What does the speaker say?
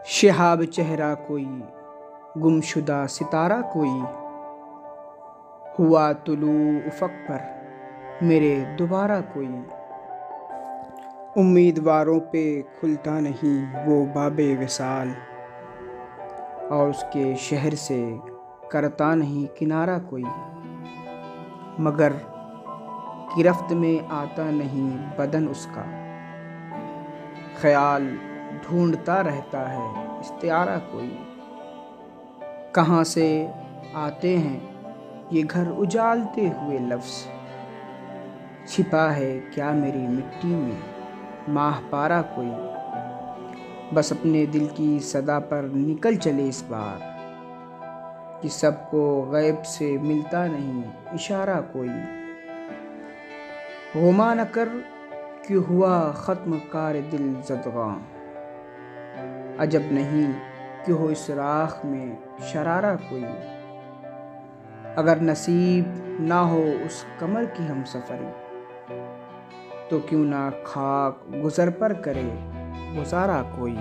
شہاب چہرہ کوئی، گمشدہ ستارہ کوئی، ہوا طلوع افق پر میرے دوبارہ کوئی۔ امیدواروں پہ کھلتا نہیں وہ باب وصال، اور اس کے شہر سے کرتا نہیں کنارہ کوئی۔ مگر گرفت میں آتا نہیں بدن اس کا، خیال ڈھونڈتا رہتا ہے استعارہ کوئی۔ کہاں سے آتے ہیں یہ گھر اجالتے ہوئے لفظ، چھپا ہے کیا میری مٹی میں ماہ پارہ کوئی۔ بس اپنے دل کی صدا پر نکل چلے اس بار، کہ سب کو غیب سے ملتا نہیں اشارہ کوئی۔ گماں نہ کر کہ ہوا ختم کار دل زدگاں، عجب نہیں کہ ہو اس راہ میں شرارہ کوئی۔ اگر نصیب نہ ہو اس قمر کی ہم سفری، تو کیوں نہ خاک گزر پر کرے گزارا کوئی۔